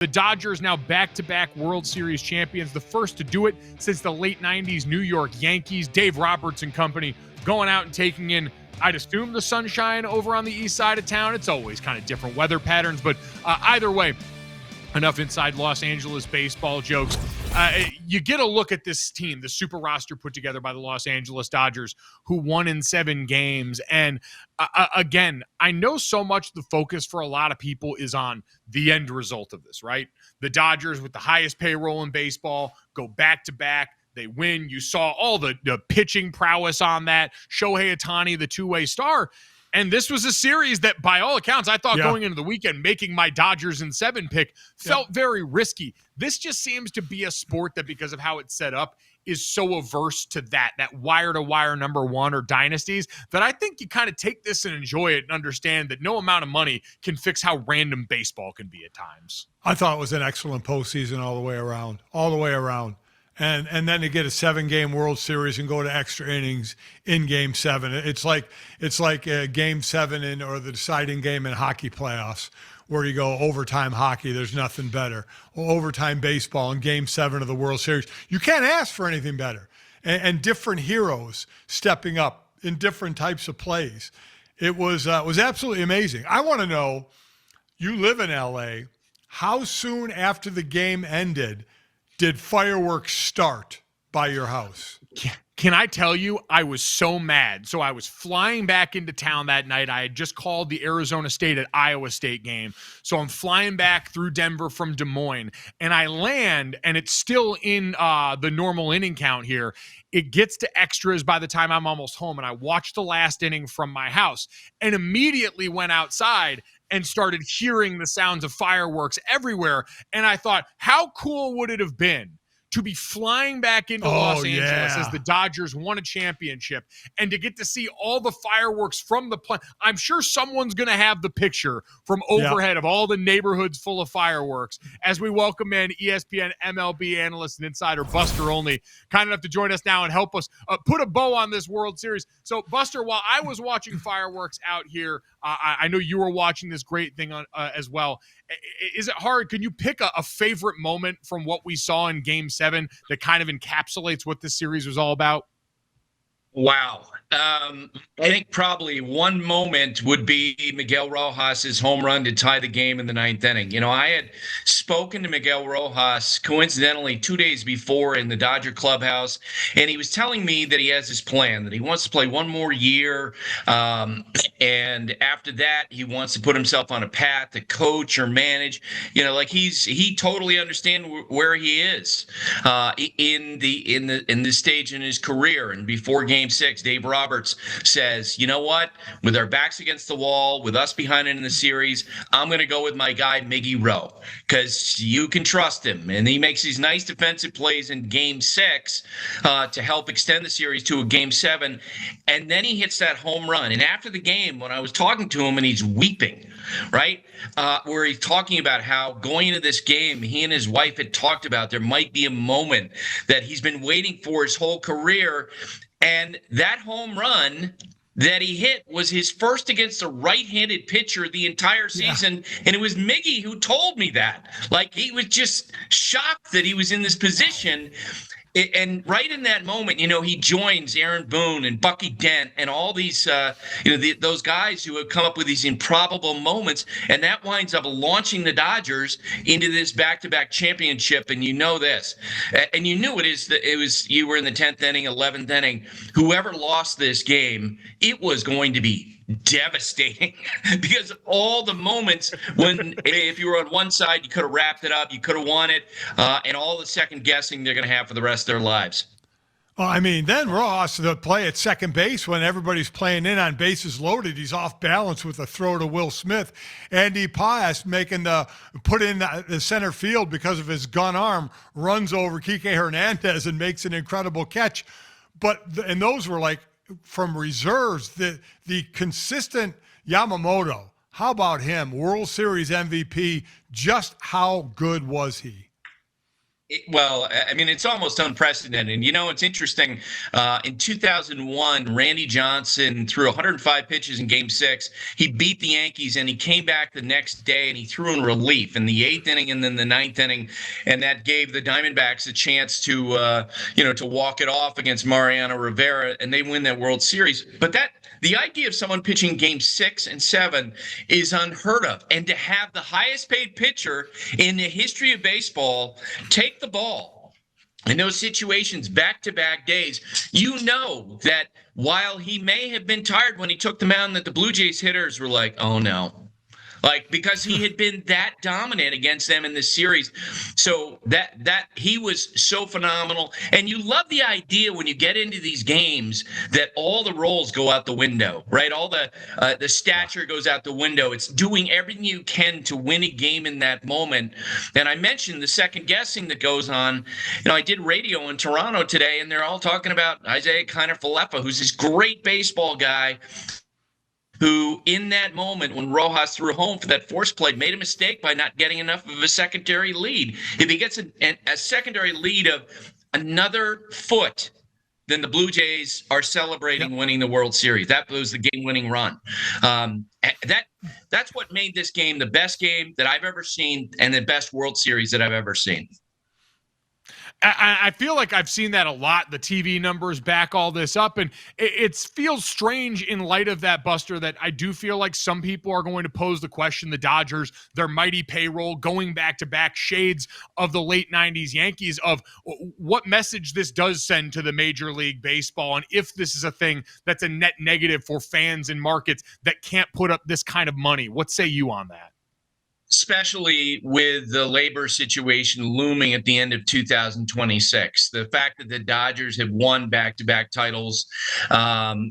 The Dodgers now back-to-back World Series champions, the first to do it since the late 90s New York Yankees. Dave Roberts and company going out and taking in, I'd assume, the sunshine over on the east side of town. It's always kind of different weather patterns, but either way, enough inside Los Angeles baseball jokes. You get a look at this team, the super roster put together by the Los Angeles Dodgers, who won in 7 games. And again, I know so much the focus for a lot of people is on the end result of this, right? The Dodgers with the highest payroll in baseball go back-to-back. They win. You saw all the pitching prowess on that. Shohei Ohtani, the two-way star. And this was a series that, by all accounts, I thought going into the weekend, making my Dodgers in 7 pick felt very risky. This just seems to be a sport that, because of how it's set up, is so averse to that wire-to-wire number one or dynasties, that I think you kind of take this and enjoy it and understand that no amount of money can fix how random baseball can be at times. I thought it was an excellent postseason all the way around. And then to get a 7-game World Series and go to extra innings in Game 7, it's like Game 7 or the deciding game in hockey playoffs, where you go overtime hockey. There's nothing better. Well, overtime baseball in Game 7 of the World Series. You can't ask for anything better. And different heroes stepping up in different types of plays. It was absolutely amazing. I want to know, you live in L.A., how soon after the game ended did fireworks start by your house? Can I tell you, I was so mad. So I was flying back into town that night. I had just called the Arizona State at Iowa State game. So I'm flying back through Denver from Des Moines, and I land, and it's still in the normal inning count here. It gets to extras by the time I'm almost home, and I watched the last inning from my house and immediately went outside and started hearing the sounds of fireworks everywhere. And I thought, how cool would it have been to be flying back into Los Angeles as the Dodgers won a championship and to get to see all the fireworks from the plane. I'm sure someone's going to have the picture from overhead of all the neighborhoods full of fireworks as we welcome in ESPN MLB analyst and insider Buster Olney, kind enough to join us now and help us put a bow on this World Series. So, Buster, while I was watching fireworks out here, I know you were watching this great thing on as well. Is it hard? Can you pick a favorite moment from what we saw in Game 7 that kind of encapsulates what this series was all about? Wow. I think probably one moment would be Miguel Rojas' home run to tie the game in the 9th inning. You know, I had spoken to Miguel Rojas coincidentally 2 days before in the Dodger clubhouse, and he was telling me that he has this plan, that he wants to play one more year, and after that, he wants to put himself on a path to coach or manage. You know, like he totally understands where he is in this stage in his career. And before Game 6, Dave Roberts says, you know what? With our backs against the wall, with us behind it in the series, I'm going to go with my guy, Miggy Rowe, because you can trust him. And he makes these nice defensive plays in Game 6 to help extend the series to a Game 7. And then he hits that home run. And after the game, when I was talking to him and he's weeping, right, where he's talking about how going into this game, he and his wife had talked about there might be a moment that he's been waiting for his whole career. And that home run that he hit was his first against a right-handed pitcher the entire season. Yeah. And it was Miggy who told me that. Like, he was just shocked that he was in this position. And right in that moment, you know, he joins Aaron Boone and Bucky Dent and all these, those guys who have come up with these improbable moments. And that winds up launching the Dodgers into this back-to-back championship. And you know this, and you knew you were in the 10th inning, 11th inning. Whoever lost this game, it was going to be devastating because all the moments when if you were on one side, you could have wrapped it up, you could have won it, and all the second guessing they're going to have for the rest of their lives. Well, I mean, then Ross, the play at second base when everybody's playing in on bases loaded, he's off balance with a throw to Will Smith. Andy Paes put in the center field because of his gun arm, runs over Kike Hernandez and makes an incredible catch. And those were like from reserves, the consistent Yamamoto. How about him? World Series MVP. Just how good was he? Well, I mean, it's almost unprecedented. And, it's interesting. In 2001, Randy Johnson threw 105 pitches in Game 6. He beat the Yankees, and he came back the next day, and he threw in relief in the 8th inning and then the 9th inning, and that gave the Diamondbacks a chance to, to walk it off against Mariano Rivera, and they win that World Series. But the idea of someone pitching Game 6 and 7 is unheard of, and to have the highest-paid pitcher in the history of baseball take the ball in those situations back-to-back days, that while he may have been tired when he took the mound, that the Blue Jays hitters were like, oh no. Because he had been that dominant against them in this series. So that he was so phenomenal. And you love the idea when you get into these games that all the roles go out the window, right? All the stature goes out the window. It's doing everything you can to win a game in that moment. And I mentioned the second guessing that goes on. I did radio in Toronto today, and they're all talking about Isaiah Kiner-Falefa, who's this great baseball guy, who in that moment when Rojas threw home for that force play made a mistake by not getting enough of a secondary lead. If he gets a secondary lead of another foot, then the Blue Jays are celebrating winning the World Series. That was the game-winning run. That's what made this game the best game that I've ever seen and the best World Series that I've ever seen. I feel like I've seen that a lot. The TV numbers back all this up, and it feels strange in light of that, Buster, that I do feel like some people are going to pose the question, the Dodgers, their mighty payroll, going back-to-back shades of the late 90s Yankees, of what message this does send to the Major League Baseball, and if this is a thing that's a net negative for fans and markets that can't put up this kind of money. What say you on that? Especially with the labor situation looming at the end of 2026. The fact that the Dodgers have won back-to-back titles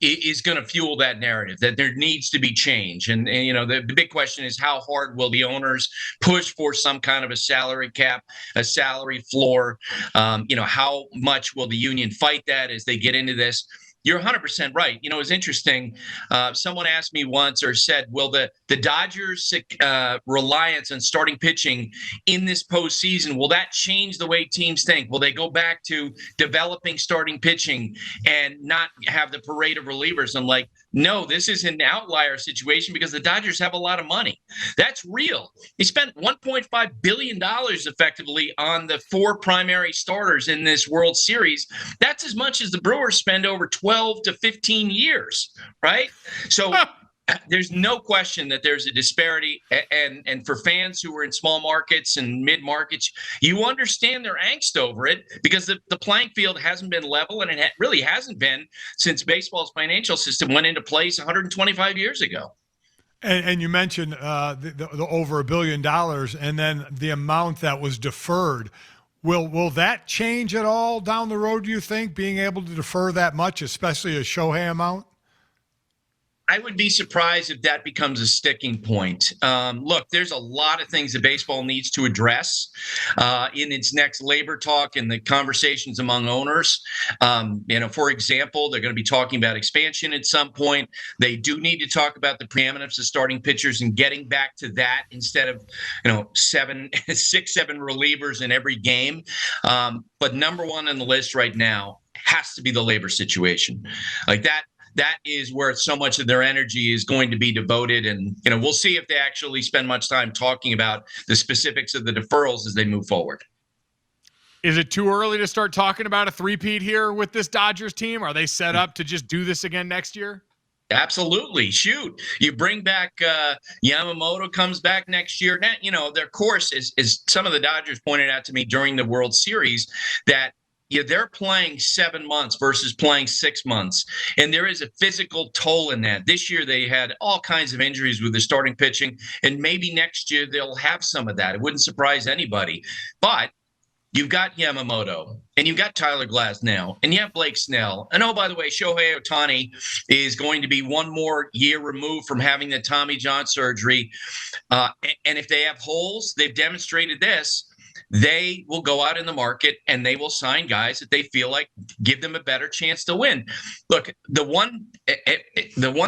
is going to fuel that narrative, that there needs to be change. And the big question is, how hard will the owners push for some kind of a salary cap, a salary floor? How much will the union fight that as they get into this? You're 100% right. It's interesting. Someone asked me once or said, will the Dodgers' reliance on starting pitching in this postseason, will that change the way teams think? Will they go back to developing starting pitching and not have the parade of relievers? I'm like, no, this is an outlier situation because the Dodgers have a lot of money. That's real. They spent $1.5 billion effectively on the 4 primary starters in this World Series. That's as much as the Brewers spend over 12 to 15 years, right? So there's no question that there's a disparity. And for fans who are in small markets and mid markets, you understand their angst over it because the playing field hasn't been level, and it really hasn't been since baseball's financial system went into place 125 years ago. And you mentioned the over $1 billion and then the amount that was deferred. Will that change at all down the road, do you think, being able to defer that much, especially a Shohei amount? I would be surprised if that becomes a sticking point. Look, there's a lot of things that baseball needs to address in its next labor talk and the conversations among owners. For example, they're going to be talking about expansion at some point. They do need to talk about the preeminence of starting pitchers and getting back to that instead of, 7 relievers in every game. But number one on the list right now has to be the labor situation. Like that is where so much of their energy is going to be devoted. And, we'll see if they actually spend much time talking about the specifics of the deferrals as they move forward. Is it too early to start talking about a three-peat here with this Dodgers team? Are they set up to just do this again next year? Absolutely. Shoot. You bring back Yamamoto comes back next year. Now, their course is some of the Dodgers pointed out to me during the World Series that they're playing 7 months versus playing 6 months. And there is a physical toll in that. This year, they had all kinds of injuries with the starting pitching. And maybe next year, they'll have some of that. It wouldn't surprise anybody. But you've got Yamamoto, and you've got Tyler Glasnow, and you have Blake Snell. And, oh, by the way, Shohei Ohtani is going to be one more year removed from having the Tommy John surgery. And if they have holes, they've demonstrated this. they will go out in the market and they will sign guys that they feel like give them a better chance to win. Look, the one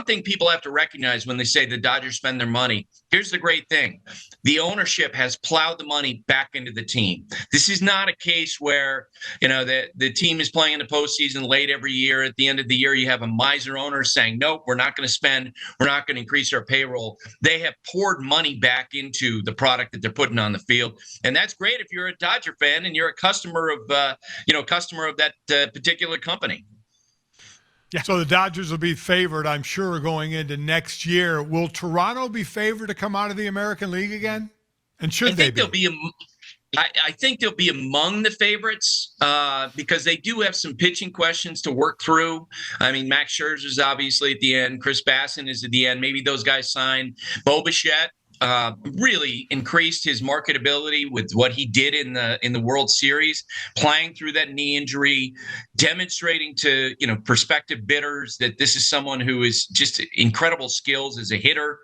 thing people have to recognize when they say the Dodgers spend their money, here's the great thing. The ownership has plowed the money back into the team. This is not a case where, the team is playing in the postseason late every year. At the end of the year, you have a miser owner saying, nope, we're not going to spend. We're not going to increase our payroll. They have poured money back into the product that they're putting on the field. And that's great if you're a Dodger fan and you're a customer of that particular company. Yeah. So the Dodgers will be favored, I'm sure, going into next year. Will Toronto be favored to come out of the American League again? And should they be? I think they'll be among the favorites because they do have some pitching questions to work through. I mean, Max Scherzer's obviously at the end. Chris Bassin is at the end. Maybe those guys sign. Bo Bichette really increased his marketability with what he did in the World Series, playing through that knee injury, demonstrating to prospective bidders that this is someone who is just incredible skills as a hitter.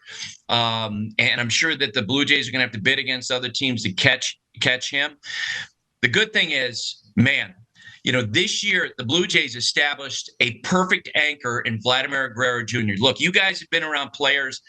And I'm sure that the Blue Jays are going to have to bid against other teams to catch him. The good thing is, man, this year the Blue Jays established a perfect anchor in Vladimir Guerrero Jr. Look, you guys have been around players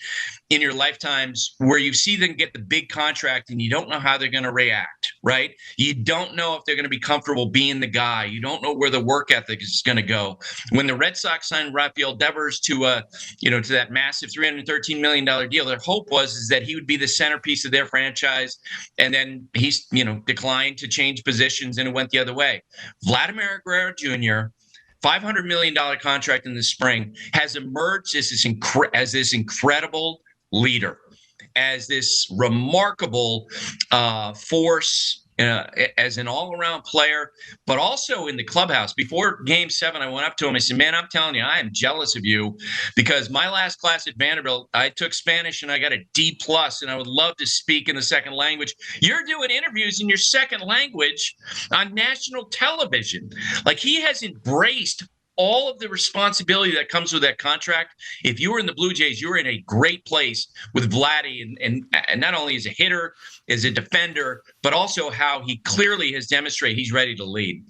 in your lifetimes where you see them get the big contract and you don't know how they're going to react, right? You don't know if they're going to be comfortable being the guy. You don't know where the work ethic is going to go. When the Red Sox signed Rafael Devers to that massive $313 million deal, their hope was that he would be the centerpiece of their franchise. And then he's, declined to change positions and it went the other way. Vladimir Guerrero Jr., $500 million contract in the spring, has emerged as this incredible leader, as this remarkable force, as an all-around player, but also in the clubhouse. Before Game 7, I went up to him. I said, man, I'm telling you, I am jealous of you because my last class at Vanderbilt, I took Spanish and I got a D+, and I would love to speak in the second language. You're doing interviews in your second language on national television. Like, he has embraced all of the responsibility that comes with that contract. If you were in the Blue Jays, you're in a great place with Vladdy, and not only as a hitter, as a defender, but also how he clearly has demonstrated he's ready to lead.